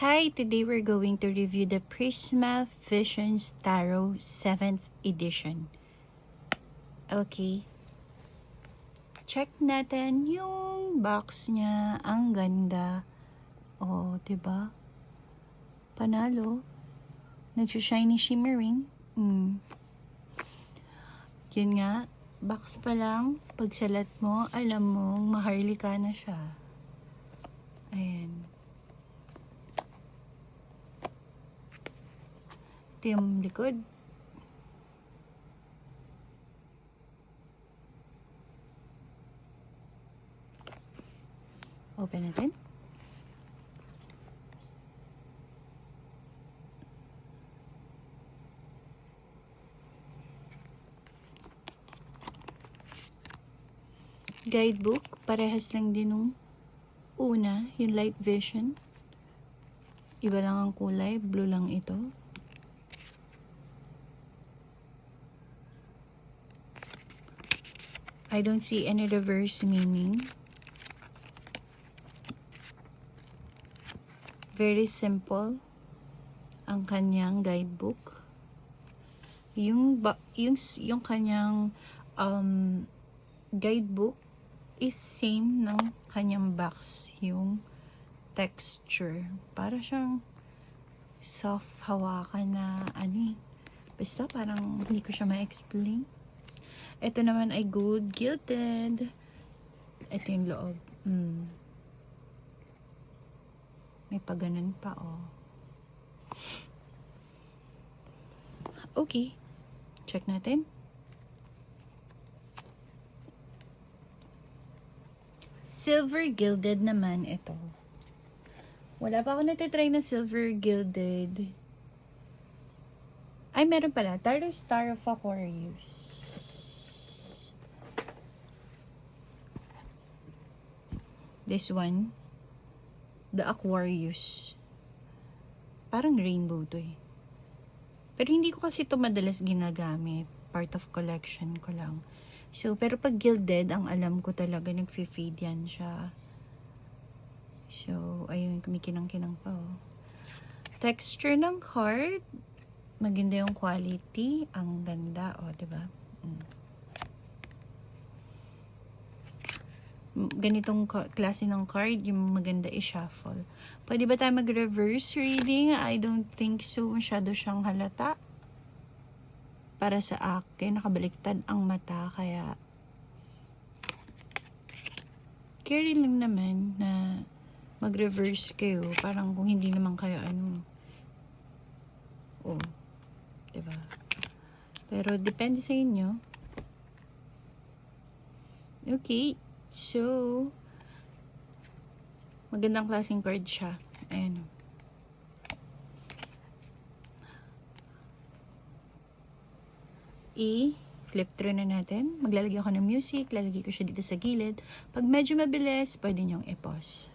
Hi, today we're going to review the Prisma Visions Tarot 7th edition. Okay. Check natin yung box niya. Ang ganda. Oh, 'di ba? Panalo. Nagsi-shiny shimmering. Yun nga, box pa lang, pagsalat mo, alam mong maharlika na siya. Ayan. Ito yung likod. Open natin. Guidebook, parehas lang din nung una, yung light vision. Iba lang ang kulay, blue lang ito. I don't see any reverse meaning. Very simple ang kanyang guidebook. Yung kanyang guidebook is same ng kanyang box, yung texture. Para siyang soft hawakan na basta parang hindi ko siya ma-explain. Ito naman ay gold gilded. Ito yung loob. May paganan pa, oh. Okay. Check natin. Silver gilded naman ito. Wala pa ako natitry na silver gilded. Ay, meron pala. Tarot Star of Aquarius. This one. The Aquarius. Parang rainbow to eh. Pero hindi ko kasi ito madalas ginagamit. Part of collection ko lang. So, pero pag gilded, ang alam ko talaga, nag-fade yan siya. So, ayun, kumikinang-kinang pa, oh. Texture ng card, maganda yung quality, ang ganda, oh, diba? Ganitong klase ng card, yung maganda i-shuffle. Pwede ba tayo mag-reverse reading? I don't think so. Masyado siyang halata. Para sa akin, nakabaliktad ang mata, kaya carry lang naman na mag-reverse kayo. Parang kung hindi naman kayo oh, diba? Pero depende sa inyo. Okay, so magandang klaseng card siya. Ayan. I-flip through na natin. Maglalagay ako ng music. Lalagay ko siya dito sa gilid. Pag medyo mabilis, pwede nyong i-pause.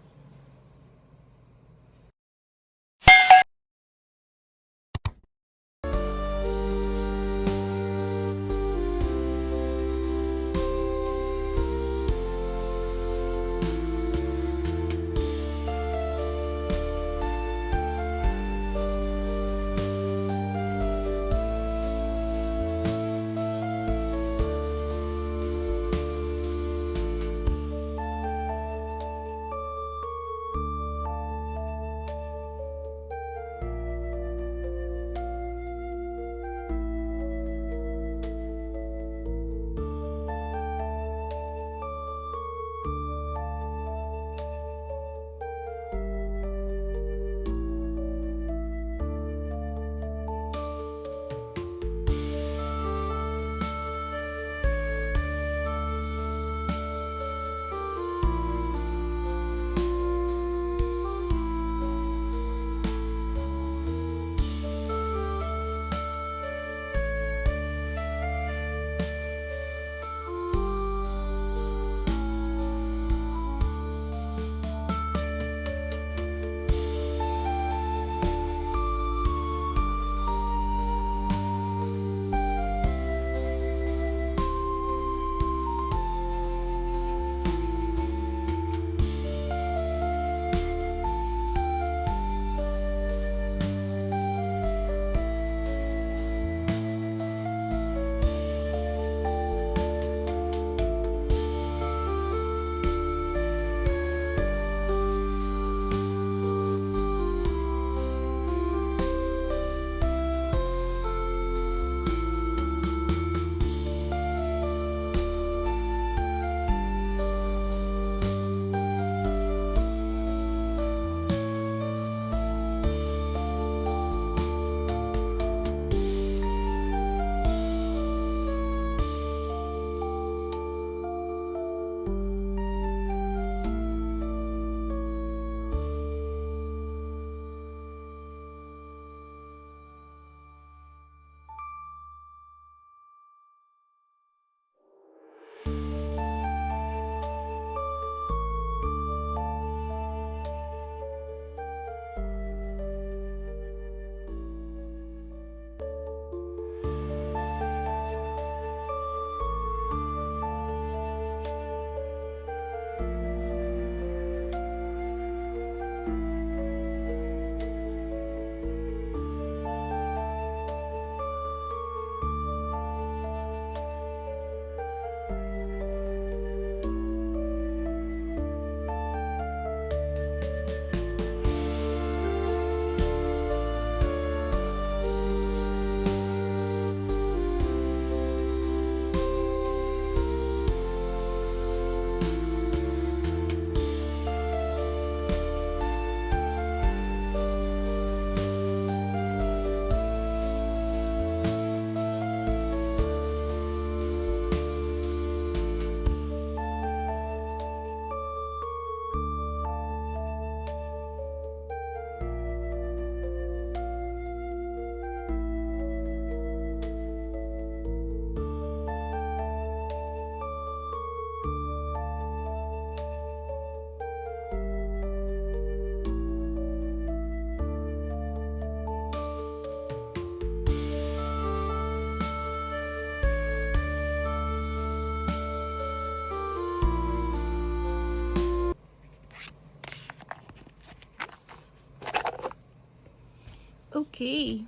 Okay.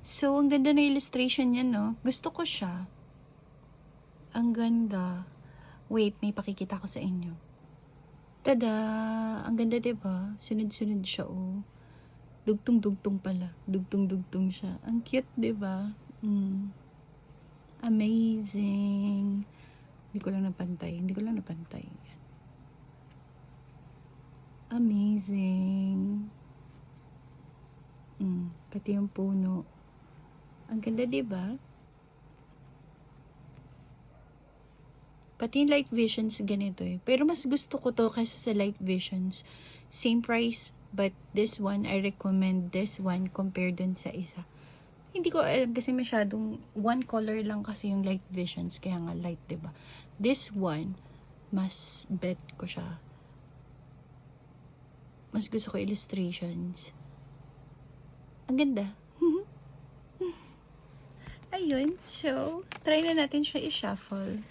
So, ang ganda na illustration niya, no? Gusto ko siya. Ang ganda. Wait, may pakikita ko sa inyo. Tada! Ang ganda, diba? Sunod-sunod siya, oh. Dugtong-dugtong pala. Dugtong-dugtong siya. Ang cute, diba? Amazing. Hindi ko lang napantay. Amazing. Pati yung puno. Ang ganda, diba? Pati yung Light Visions ganito eh. Pero mas gusto ko to kaysa sa Light Visions. Same price, but this one, I recommend this one compared dun sa isa. Hindi ko alam kasi masyadong one color lang kasi yung Light Visions. Kaya nga light, diba? This one, mas bet ko siya. Mas gusto ko illustrations. Ang ganda. Ayun. So, try na natin siya i-shuffle.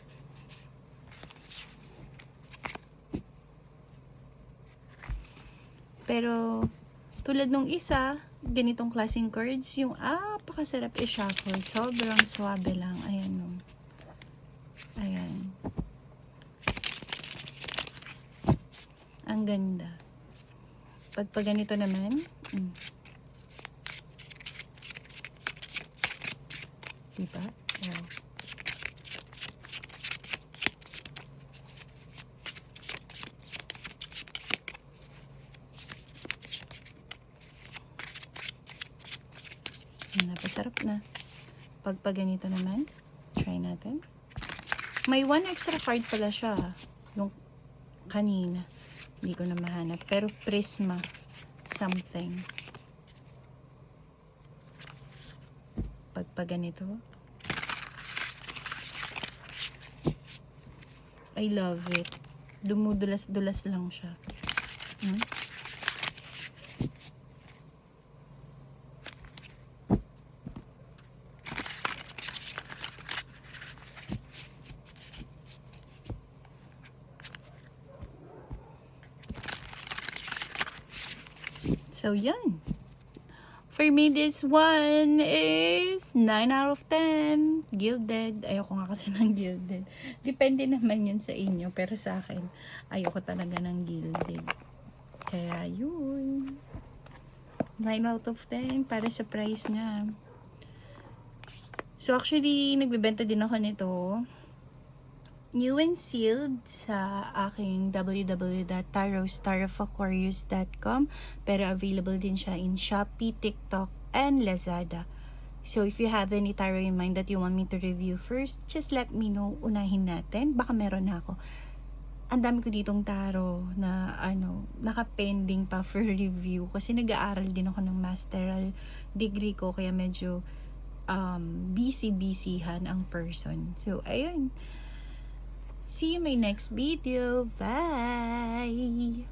Pero, tulad nung isa, ganitong klaseng cards, yung pakasarap i-shuffle. Sobrang swabe lang. Ayan, no. Ayan. Ang ganda. Pag ganito naman, diba? Wow. Napasarap na. Pag ganito naman, try natin. May one extra card pala siya. Yung kanina. Hindi ko na mahanap. Pero Prisma something. Pag ganito. I love it. Dumudulas-dulas lang siya. So, yan. For me, this one is 9 out of 10. Gilded. Ayoko nga kasi ng gilded. Depende naman yun sa inyo. Pero sa akin, ayoko talaga ng gilded. Kaya, yun. 9 out of 10 para sa price nga. So, actually, nagbibenta din ako nito. New and sealed sa aking www.tarotstarofAquarius.com, pero available din siya in Shopee, TikTok, and Lazada. So if you have any tarot in mind that you want me to review first, just let me know. Unahin natin. Baka meron na ako. Ang dami ko ditong tarot na naka-pending pa for review kasi nag-aaral din ako ng masteral degree ko, kaya medyo busy-busyhan ang person. So ayun. See you in my next video. Bye!